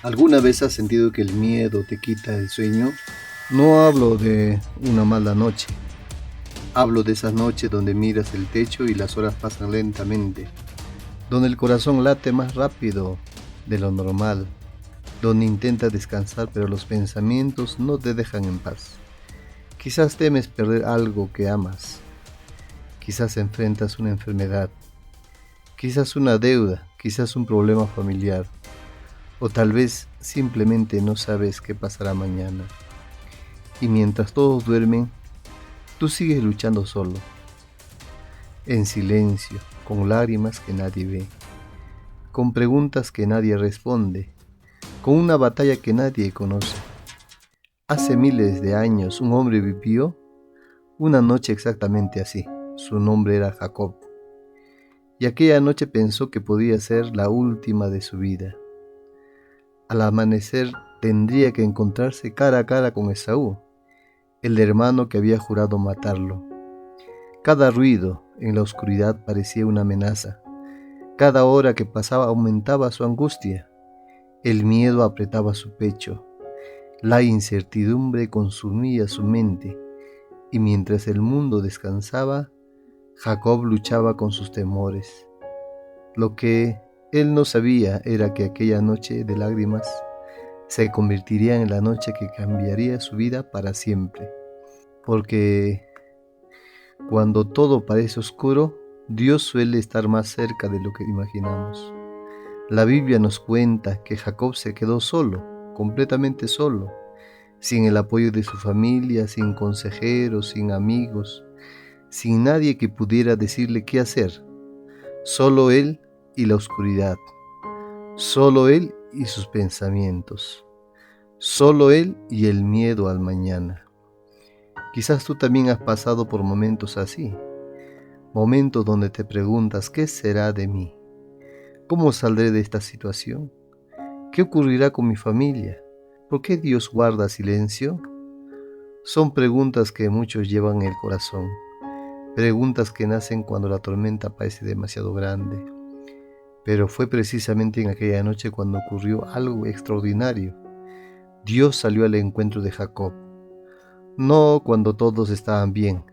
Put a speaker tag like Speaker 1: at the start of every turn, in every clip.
Speaker 1: ¿Alguna vez has sentido que el miedo te quita el sueño? No hablo de una mala noche, hablo de esas noches donde miras el techo y las horas pasan lentamente, donde el corazón late más rápido de lo normal, donde intentas descansar pero los pensamientos no te dejan en paz. Quizás temes perder algo que amas, quizás enfrentas una enfermedad, quizás una deuda, quizás un problema familiar, o tal vez simplemente no sabes qué pasará mañana. Y mientras todos duermen, tú sigues luchando solo, en silencio, con lágrimas que nadie ve, con preguntas que nadie responde, con una batalla que nadie conoce. Hace miles de años un hombre vivió una noche exactamente así. Su nombre era Jacob. Y aquella noche pensó que podía ser la última de su vida. Al amanecer tendría que encontrarse cara a cara con Esaú, el hermano que había jurado matarlo. Cada ruido en la oscuridad parecía una amenaza. Cada hora que pasaba aumentaba su angustia. El miedo apretaba su pecho. La incertidumbre consumía su mente. Y mientras el mundo descansaba, Jacob luchaba con sus temores. Lo que él no sabía era que aquella noche de lágrimas se convertiría en la noche que cambiaría su vida para siempre. Porque cuando todo parece oscuro, Dios suele estar más cerca de lo que imaginamos. La Biblia nos cuenta que Jacob se quedó solo, completamente solo, sin el apoyo de su familia, sin consejeros, sin amigos, sin nadie que pudiera decirle qué hacer. Solo él y la oscuridad, solo él y sus pensamientos, solo él y el miedo al mañana. Quizás tú también has pasado por momentos así, momentos donde te preguntas, ¿qué será de mí? ¿Cómo saldré de esta situación? ¿Qué ocurrirá con mi familia? ¿Por qué Dios guarda silencio? Son preguntas que muchos llevan en el corazón, preguntas que nacen cuando la tormenta parece demasiado grande. Pero fue precisamente en aquella noche cuando ocurrió algo extraordinario. Dios salió al encuentro de Jacob, no cuando todos estaban bien,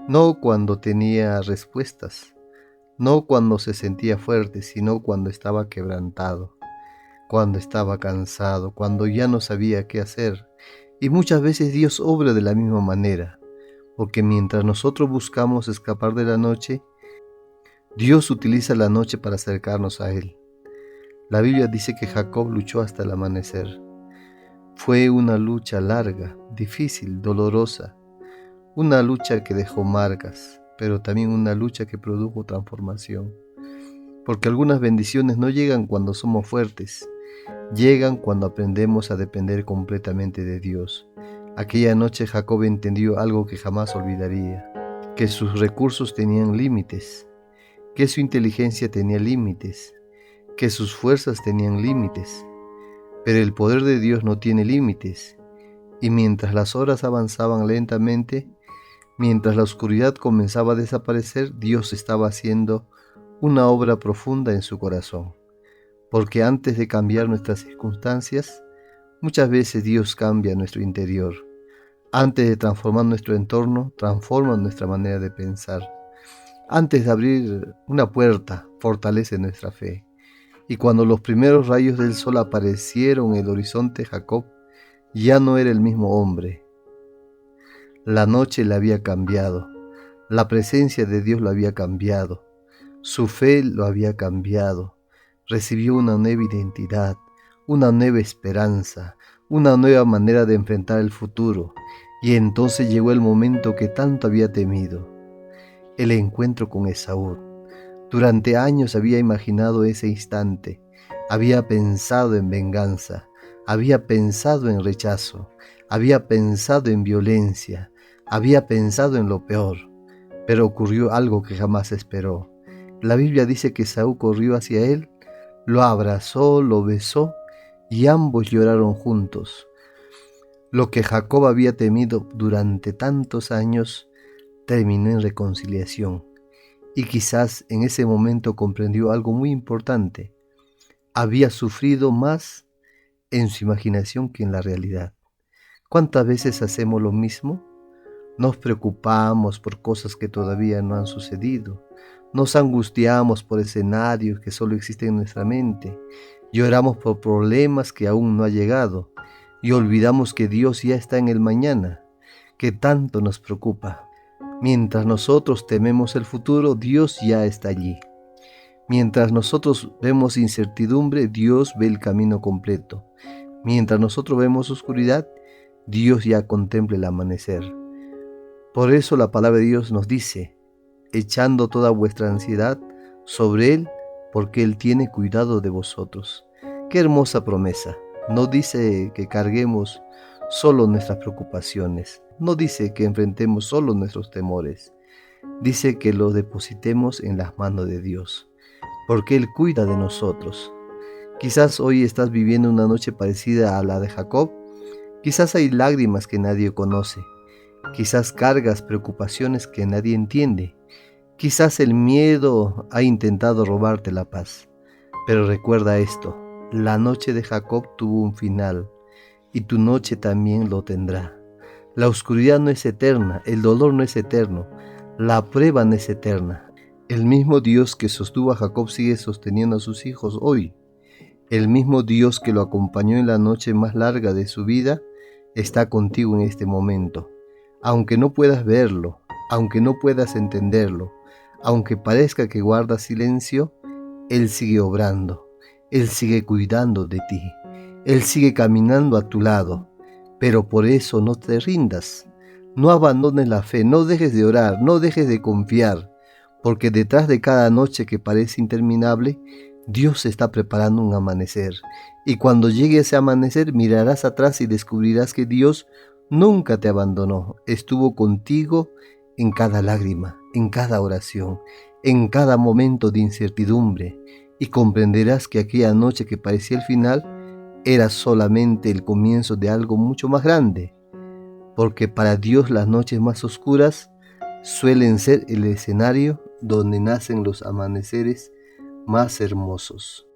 Speaker 1: no cuando tenía respuestas, no cuando se sentía fuerte, sino cuando estaba quebrantado, cuando estaba cansado, cuando ya no sabía qué hacer. Y muchas veces Dios obra de la misma manera, porque mientras nosotros buscamos escapar de la noche, Dios utiliza la noche para acercarnos a Él. La Biblia dice que Jacob luchó hasta el amanecer. Fue una lucha larga, difícil, dolorosa, una lucha que dejó marcas, pero también una lucha que produjo transformación. Porque algunas bendiciones no llegan cuando somos fuertes, llegan cuando aprendemos a depender completamente de Dios. Aquella noche Jacob entendió algo que jamás olvidaría, que sus recursos tenían límites, que su inteligencia tenía límites, que sus fuerzas tenían límites, pero el poder de Dios no tiene límites. Y mientras las horas avanzaban lentamente, mientras la oscuridad comenzaba a desaparecer, Dios estaba haciendo una obra profunda en su corazón. Porque antes de cambiar nuestras circunstancias, muchas veces Dios cambia nuestro interior. Antes de transformar nuestro entorno, transforma nuestra manera de pensar. Antes de abrir una puerta, fortalece nuestra fe. Y cuando los primeros rayos del sol aparecieron en el horizonte, Jacob ya no era el mismo hombre. La noche le había cambiado, la presencia de Dios lo había cambiado, su fe lo había cambiado. Recibió una nueva identidad, una nueva esperanza, una nueva manera de enfrentar el futuro. Y entonces llegó el momento que tanto había temido, el encuentro con Esaú. Durante años había imaginado ese instante, había pensado en venganza, había pensado en rechazo, había pensado en violencia, había pensado en lo peor, pero ocurrió algo que jamás esperó. La Biblia dice que Esaú corrió hacia él, lo abrazó, lo besó y ambos lloraron juntos. Lo que Jacob había temido durante tantos años terminó en reconciliación. Y quizás en ese momento comprendió algo muy importante. Había sufrido más en su imaginación que en la realidad. ¿Cuántas veces hacemos lo mismo? Nos preocupamos por cosas que todavía no han sucedido. Nos angustiamos por escenarios que solo existen en nuestra mente. Lloramos por problemas que aún no han llegado. Y olvidamos que Dios ya está en el mañana, que tanto nos preocupa. Mientras nosotros tememos el futuro, Dios ya está allí. Mientras nosotros vemos incertidumbre, Dios ve el camino completo. Mientras nosotros vemos oscuridad, Dios ya contempla el amanecer. Por eso la palabra de Dios nos dice, echando toda vuestra ansiedad sobre Él, porque Él tiene cuidado de vosotros. Qué hermosa promesa. No dice que carguemos solo nuestras preocupaciones. No dice que enfrentemos solo nuestros temores. Dice que los depositemos en las manos de Dios, porque Él cuida de nosotros. Quizás hoy estás viviendo una noche parecida a la de Jacob. Quizás hay lágrimas que nadie conoce. Quizás cargas preocupaciones que nadie entiende. Quizás el miedo ha intentado robarte la paz. Pero recuerda esto, la noche de Jacob tuvo un final y tu noche también lo tendrá. La oscuridad no es eterna, el dolor no es eterno, la prueba no es eterna. El mismo Dios que sostuvo a Jacob sigue sosteniendo a sus hijos hoy. El mismo Dios que lo acompañó en la noche más larga de su vida está contigo en este momento. Aunque no puedas verlo, aunque no puedas entenderlo, aunque parezca que guarda silencio, Él sigue obrando, Él sigue cuidando de ti, Él sigue caminando a tu lado. Pero por eso no te rindas, no abandones la fe, no dejes de orar, no dejes de confiar, porque detrás de cada noche que parece interminable, Dios está preparando un amanecer. Y cuando llegue ese amanecer, mirarás atrás y descubrirás que Dios nunca te abandonó, estuvo contigo en cada lágrima, en cada oración, en cada momento de incertidumbre, y comprenderás que aquella noche que parecía el final era solamente el comienzo de algo mucho más grande, porque para Dios las noches más oscuras suelen ser el escenario donde nacen los amaneceres más hermosos.